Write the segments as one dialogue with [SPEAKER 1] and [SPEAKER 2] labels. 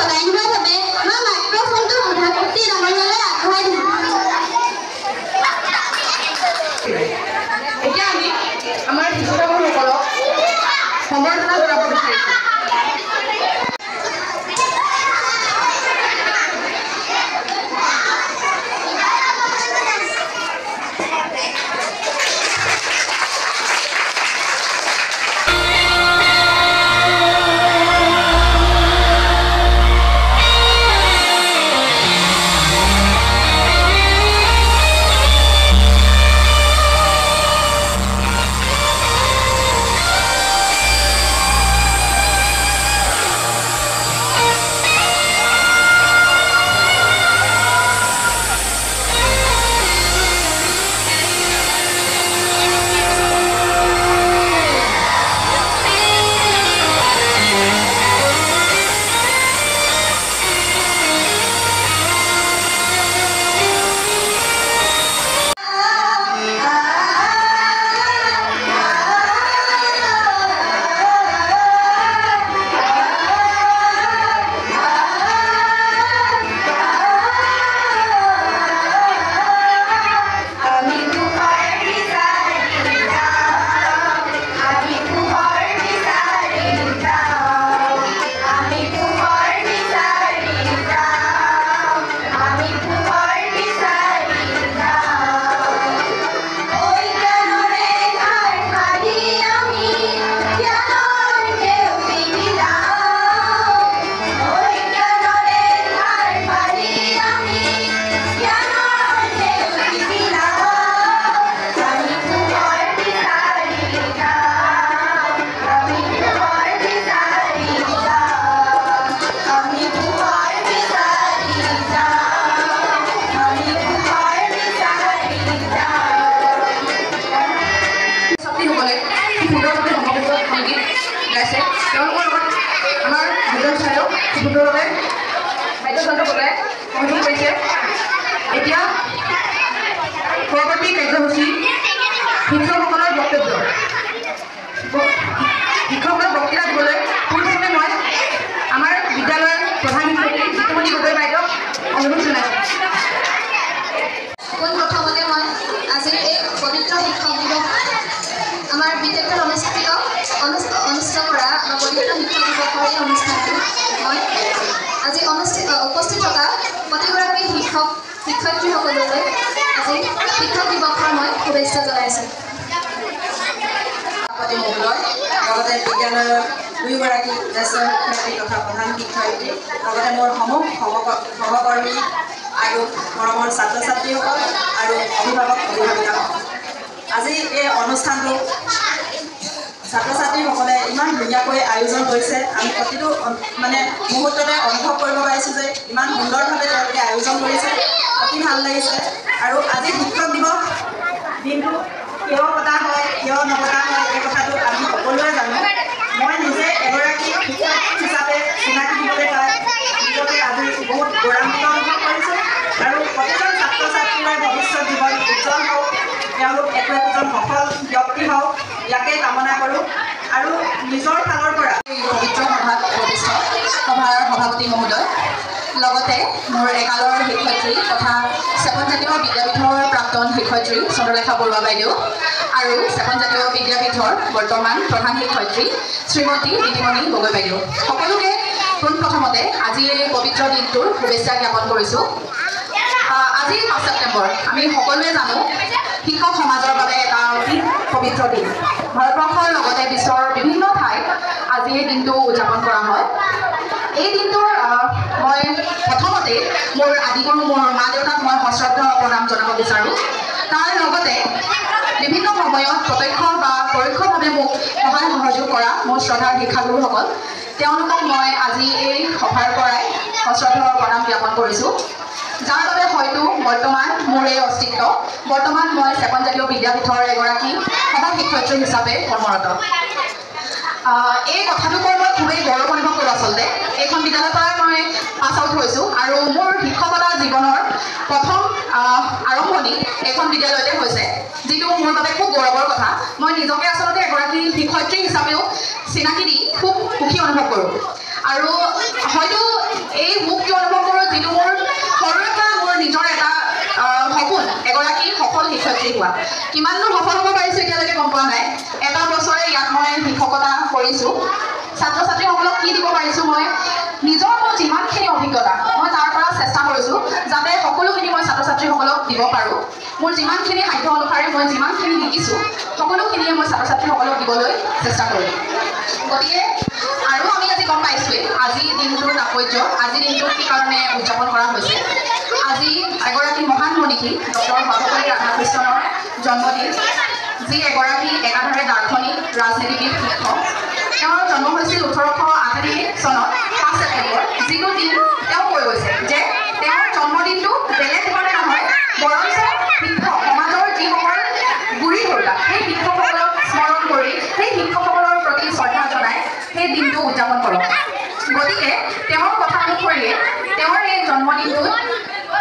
[SPEAKER 1] সদায়ভাৱে মই মাইক্ৰফোনটো সোধাপুতি নমনলৈ আগবঢ়াই দিম।
[SPEAKER 2] এতিয়া আমি আমাৰ শিক্ষকসকলক সম্বৰ্ধনা জনাব বিচাৰিছোঁ। এতিয়া পৰৱৰ্তী কাৰ্যসূচী শিক্ষকসকলৰ বক্তব্য। শিক্ষকসকলক বক্তৃতা দিবলৈ পোনপ্ৰথমে মই আমাৰ বিদ্যালয়ৰ প্ৰধান শিক্ষয়িত্ৰী জিতুমণি গগৈ বাইদেউক অনুৰোধ জনাইছোঁ।
[SPEAKER 1] পোনপ্ৰথমতে মই আজিৰ এই পবিত্ৰ শিক্ষক দিৱস আমাৰ বিদ্যালয়ত অনুষ্ঠিত কৰা আমাৰ পবিত্ৰ শিক্ষক দিৱসৰ এই অনুষ্ঠানটো মই আজি উপস্থিত থকা প্ৰতিগৰাকী শিক্ষক শিক্ষয়িত্ৰীসকললৈ আজি শিক্ষক দিৱসৰ মই শুভেচ্ছা জনাইছোঁ।
[SPEAKER 2] লগতে বিদ্যালয়ৰ দুয়োগৰাকী জ্যেষ্ঠ শিক্ষয়িত্ৰী তথা প্ৰধান শিক্ষয়িত্ৰী লগতে মোৰ সহকৰ্মী আৰু মৰমৰ ছাত্ৰ ছাত্ৰীসকল আৰু অভিভাৱিকা। আজি এই অনুষ্ঠানটো ছাত্ৰ ছাত্ৰীসকলে ইমান ধুনীয়াকৈ আয়োজন কৰিছে। আমি প্ৰতিটো মুহূৰ্ততে অনুভৱ কৰিব পাৰিছোঁ যে ইমান সুন্দৰভাৱে তেওঁলোকে আয়োজন কৰিছে, অতি ভাল লাগিছে। আৰু আজি শিক্ষক দিৱস দিনটো কিয় পতা হয় কিয় নপতা হয় এই কথাটো আমি সকলোৱে জানো। মই নিজে এগৰাকী শিক্ষয়িত্ৰী হিচাপে চিনাকি দিবলৈ পাই নিজকে আজি বহুত গৌৰৱান্বিত অনুভৱ কৰিছোঁ। আৰু প্ৰতিজন ছাত্ৰ ছাত্ৰীৰ ভৱিষ্যত জীৱন উজ্জ্বল হওক, তেওঁলোক একোজন সফল ব্যক্তি হওক, ইয়াকে কামনা কৰোঁ। আৰু নিজৰ ফালৰ পৰা এই পবিত্ৰ সভাত উপবিষ্ট সভাৰ সভাপতি মহোদয়, লগতে মোৰ একালৰ শিক্ষয়িত্ৰী তথা চেপন জাতীয় বিদ্যাপীঠৰ প্ৰাক্তন শিক্ষয়িত্ৰী চন্দ্ৰলেখা বৰুৱা বাইদেউ আৰু চেপন জাতীয় বিদ্যাপীঠৰ বৰ্তমান প্ৰধান শিক্ষয়িত্ৰী শ্ৰীমতী দিদিমণি গগৈ বাইদেউ, সকলোকে পোনপ্ৰথমতে আজি এই পবিত্ৰ দিনটোৰ শুভেচ্ছা জ্ঞাপন কৰিছোঁ। আজি 5 ছেপ্টেম্বৰ আমি সকলোৱে জানো শিক্ষক সমাজৰ বাবে এটা অতি পবিত্ৰ দিন। ভাৰতবৰ্ষৰ লগতে বিশ্বৰ বিভিন্ন ঠাইত আজি এই দিনটো উদযাপন কৰা হয়। এই দিনটোৰ মই প্ৰথমতে মোৰ আদিগুৰু মোৰ মা দেউতাক মই সশ্ৰদ্ধ প্ৰণাম জনাব বিচাৰোঁ। তাৰ লগতে বিভিন্ন সময়ত প্ৰত্যক্ষ বা পৰোক্ষভাৱে মোক সহায় সহযোগ কৰা মোৰ শ্ৰদ্ধাৰ শিক্ষাগুৰুসকল, তেওঁলোকক মই আজি এই সভাৰ পৰাই সশ্ৰদ্ধ প্ৰণাম জ্ঞাপন কৰিছোঁ, যাৰ বাবে হয়তো বৰ্তমান মোৰ এই অস্তিত্ব। বৰ্তমান মই চেপন জাতীয় বিদ্যাপীঠৰ এগৰাকী সভা শিক্ষয়িত্ৰী হিচাপে কৰ্মৰত। এই কথাটো কৈ মই খুবেই গৌৰৱ অনুভৱ কৰোঁ। আচলতে এইখন বিদ্যালয়ৰ পৰাই মই পাছ আউট হৈছোঁ আৰু মোৰ শিক্ষকতা জীৱনৰ প্ৰথম আৰম্ভণি এইখন বিদ্যালয়তে হৈছে, যিটো মোৰ বাবে খুব গৌৰৱৰ কথা। মই নিজকে আচলতে এগৰাকী শিক্ষয়িত্ৰী হিচাপেও চিনাকি দি খুব সুখী অনুভৱ কৰোঁ। আৰু হয়তো
[SPEAKER 3] ছাত্ৰী হোৱা। কিমান দূৰ সফল হ'ব পাৰিছোঁ এতিয়ালৈকে গম পোৱা নাই। এটা বছৰে ইয়াত মই শিক্ষকতা কৰিছোঁ। ছাত্ৰ ছাত্ৰীসকলক কি দিব পাৰিছোঁ, মই নিজৰ মোৰ যিমানখিনি অভিজ্ঞতা মই তাৰ পৰা চেষ্টা কৰিছোঁ যাতে সকলোখিনি মই ছাত্ৰ ছাত্ৰীসকলক দিব পাৰোঁ। মোৰ যিমানখিনি সাধ্য অনুসাৰে মই যিমানখিনি শিকিছোঁ সকলোখিনিয়ে মই ছাত্ৰ ছাত্ৰীসকলক দিবলৈ চেষ্টা কৰিম। গতিকে আৰু আমি আজি গম পাইছোঁৱেই আজি দিনটোৰ তাৎপৰ্য, আজি দিনটো কি কাৰণে উদযাপন কৰা হৈছে। আজি এগৰাকী মহান মনীষী ডক্টৰ সৰ্বপল্লী ৰাধাকৃষ্ণনৰ জন্মদিন, যি এগৰাকী একাধাৰে দাৰ্শনিক, ৰাজনীতিবিদ, শিক্ষক। তেওঁৰ জন্ম হৈছিল 1888 চনত 5 ছেপ্টেম্বৰ, যিটো দিন তেওঁ কৈ গৈছে যে তেওঁৰ জন্মদিনটো বেলেগ ধৰণে নহয়, বৰঞ্চ শিক্ষক সমাজৰ যিসকল গুৰি ধৰোঁতা সেই শিক্ষকসকলক স্মৰণ কৰি সেই শিক্ষকসকলৰ প্ৰতি শ্ৰদ্ধা জনাই সেই দিনটো উদযাপন কৰক। গতিকে তেওঁৰ কথা অনুসৰিয়ে তেওঁৰ এই জন্মদিনটোত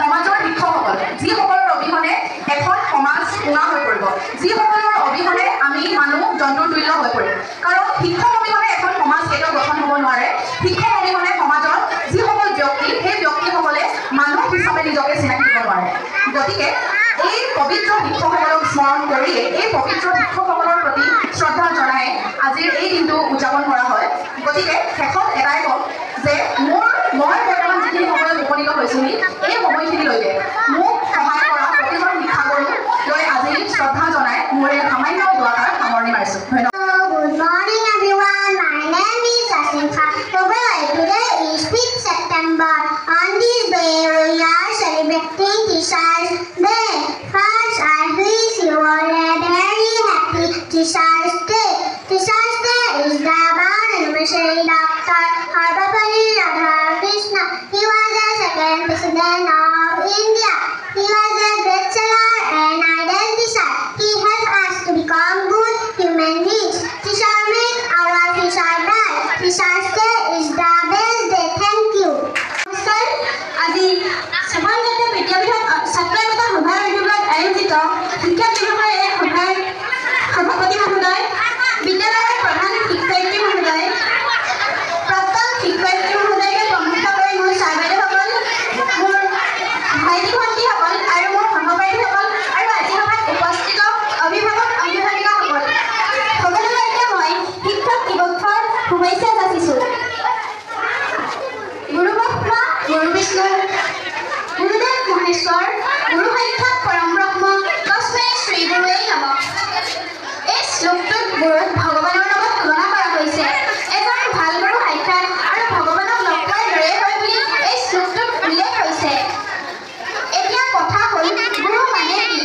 [SPEAKER 3] সমাজৰ শিক্ষকসকল, যিসকলৰ অবিহনে এখন সমাজ কোঙা হৈ পৰিব, যিসকলৰ অবিহনে আমি মানুহ জন্তুৰ তুল্য হৈ পৰিম। কাৰণ শিক্ষক অবিহনে এখন সমাজ কেতিয়াও গঠন হ'ব নোৱাৰে। শিক্ষক অবিহনে সমাজৰ যিসকল ব্যক্তি, সেই ব্যক্তিসকলে মানুহ হিচাপে নিজকে চিনাকি দিব নোৱাৰে। গতিকে এই পবিত্ৰ শিক্ষকসকলক স্মৰণ কৰিয়ে, এই পবিত্ৰ শিক্ষকসকলৰ প্ৰতি শ্ৰদ্ধা জনাই আজিৰ এই দিনটো উদযাপন কৰা হয়। গতিকে শেষত এটাই ক'ম যে মই বৰ্তমান যিখিনি সময়ত উপনীত হৈছোঁহি, এই সময়খিনিলৈকে মোক সহায় কৰা প্ৰতিজন শিক্ষাগুৰুক লৈ আজি শ্ৰদ্ধা জনাই মোৰ এই সামান্য দুআষাৰ সামৰণি মাৰিছোঁ। ধন্যবাদ।
[SPEAKER 4] Good morning everyone, my name is Asinfa. Today is 5th September. On this day we are celebrating Teachers' Day. First I wish you all a very happy Teachers' Day. Teachers' Day is the born anniversary Dr. Sarbapalli Radhakrishnan. He was the second President of India. He was a great scholar and ideal teacher. He helped us to become good human beings. Teacher make our future bright. Teacher's Day is the best day. Thank you.
[SPEAKER 1] নমস্কাৰ। আজি সমাজগত বিদ্যাপীঠত ছাত্ৰ একতা সভাৰ উদ্যোগত আয়োজিত শিক্ষা দিৱসৰ এই সভাৰ সভাপতি মহোদয়, বিদ্যালয়ৰ প্ৰধান শিক্ষয়িত্ৰী মহোদয়, প্ৰাক্তন শিক্ষয়িত্ৰী মহোদয়কে প্ৰমুখ কৰি মোৰ ছাৰ বাইদেউসকল, মোৰ ভাইটি ভণ্টিসকল আৰু মোৰ সহপাঠীসকল আৰু আজি সভাত উপস্থিত অভিভাৱক অভিভাৱিকাসকল সকলোলৈকে মই শিক্ষক দিৱসৰ শুভেচ্ছা যাচিছোঁ। গুৰু ব্ৰহ্মা, গুৰু বিষ্ণু, গুৰুদেৱ মহেশ্বৰ, গুৰু সাক্ষাৎ পৰম ব্ৰহ্ম, তস্মৈ শ্ৰী গুৰুৱে নমঃ। এই শ্লোকটোত গুৰুক ভগৱানৰ লগত তুলনা কৰা হৈছে। এজন ভাল গুৰু সাক্ষাৎ আৰু ভগৱানক লগ পোৱাৰ দৰে হয় বুলি এই শ্লোকটোত উল্লেখ হৈছে। এতিয়া কথা হ'ল গুৰু মানে কি?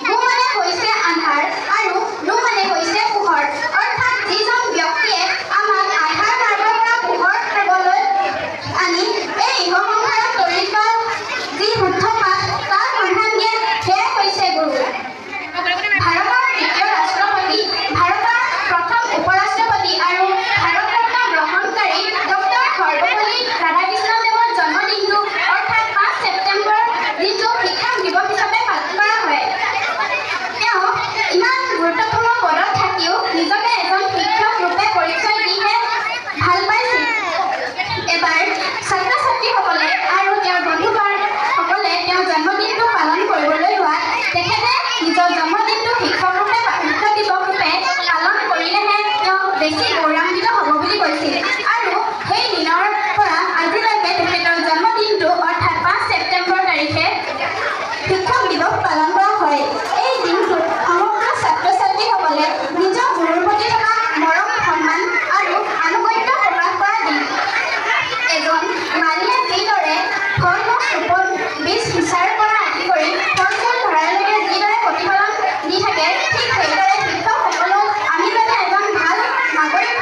[SPEAKER 1] গু মানে হৈছে আন্ধাৰ আৰু নু মানে হৈছে পোহৰ। অৰ্থাৎ যিজন ব্যক্তিয়ে আমাক আন্ধাৰ মাৰ্গৰ পৰা পোহৰ পাবলৈ আনি এই ইহ সংসাৰত তৰিত যি শুদ্ধ পাঠ তাৰ সন্ধান দিয়ে, সেয়াই হৈছে গুৰু। ভাৰতৰ দ্বিতীয় ৰাষ্ট্ৰপতি, ভাৰতৰ প্ৰথম উপৰাষ্ট্ৰপতি আৰু ভাৰতৰত্ন গ্ৰহণকাৰী ডক্টৰ সৰ্বপল্লী ৰাধাকৃষ্ণদেৱৰ জন্মদিনটো অৰ্থাৎ 5 ছেপ্টেম্বৰ দিনটো শিক্ষক দিৱস হিচাপে পালন কৰা হয়। তেওঁ ইমান গুৰুত্বপূৰ্ণ পদত থাকিও নিজকে এজন শিক্ষক ৰূপে পৰিচয় দিহে ভাল পাইছিল। এবাৰ ছাত্ৰ ছাত্ৰীসকলে আৰু তেওঁৰ বন্ধুসকলে তেওঁৰ জন্মদিনটো পালন কৰিবলৈ হোৱাত তেখেতে নিজৰ জন্মদিনটো শিক্ষক দিৱস ৰূপে পালন কৰিলেহে তেওঁ বেছি গৌৰৱান্বিত হ'ব বুলি কৈছিল। আৰু সেই দিনৰ পৰা আজিলৈকে তেখেতৰ জন্মদিনটো অৰ্থাৎ 5 ছেপ্টেম্বৰ তাৰিখে শিক্ষক দিৱস পালন কৰা হয়। এই দিনটোত সমগ্ৰ ছাত্ৰ ছাত্ৰীসকলে নিজৰ গুৰুৰ প্ৰতি থকা মৰম, সন্মান আৰু আনুগত্য প্ৰকাশ কৰা দিন। এজন মালিয়ে যিদৰে ফল গছ ৰোপণ, বীজ সিঁচাৰ পৰা আদি কৰি ফল-মূল ধৰালৈকে যিদৰে প্ৰতিপালন দি থাকে, ঠিক সেইদৰে শিক্ষকসকলেও আমি যাতে এজন ভাল নাগৰিক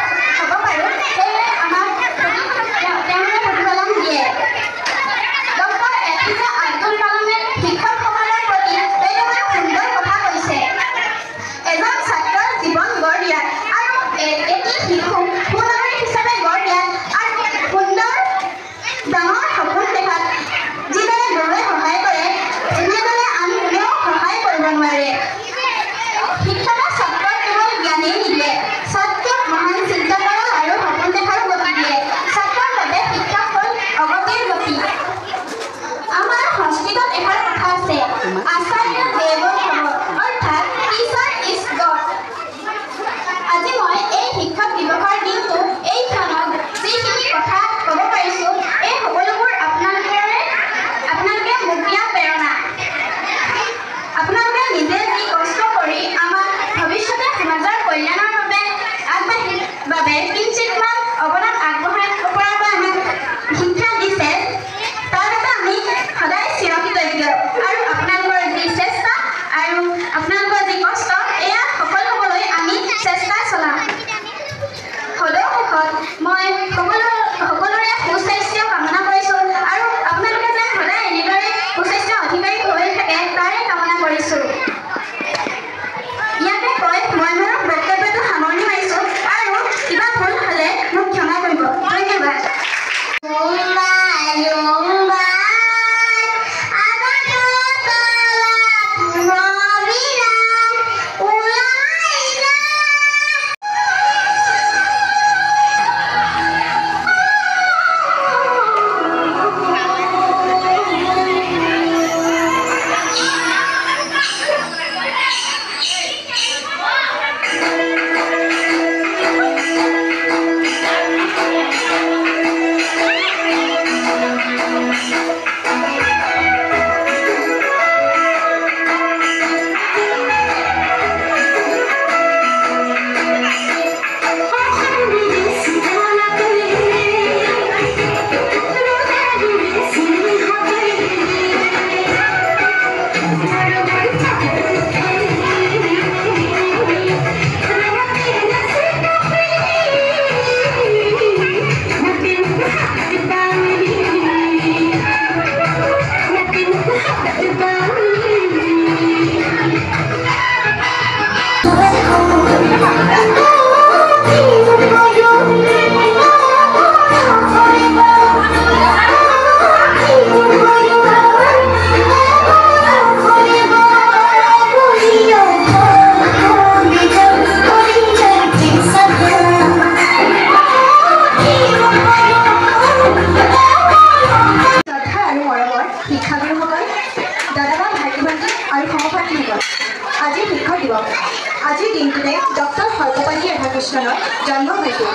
[SPEAKER 2] চনত জন্ম হৈছিল।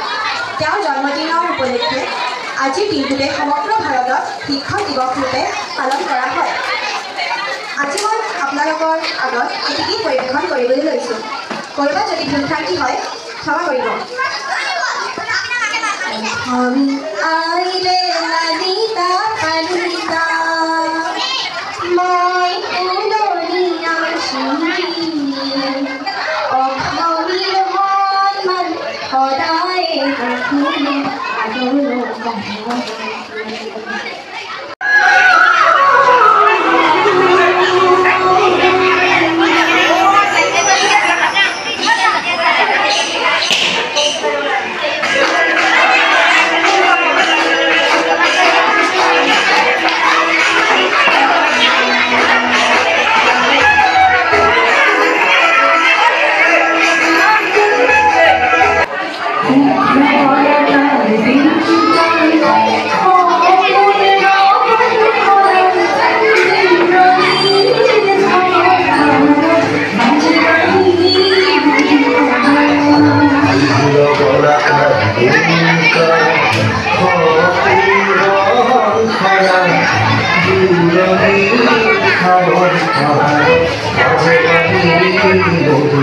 [SPEAKER 2] তেওঁৰ জন্মদিনৰ উপলক্ষে আজিৰ দিনটোতে সমগ্ৰ ভাৰতত শিক্ষক দিৱস ৰূপে পালন কৰা হয়। আজি মই আপোনালোকৰ আগত এটি গীত পৰিৱেশন কৰিবলৈ লৈছোঁ। ক'ৰবাত যদি ভুলভ্ৰান্তি হয় ক্ষমা কৰিব। আইলে লালিতা পালিতা মই উলনিয়া শুনি অসমীৰ সন্মান সদায় ৰাখিলে আগলৈ
[SPEAKER 5] Hãy subscribe cho kênh Ghiền Mì Gõ để không bỏ lỡ những video hấp dẫn.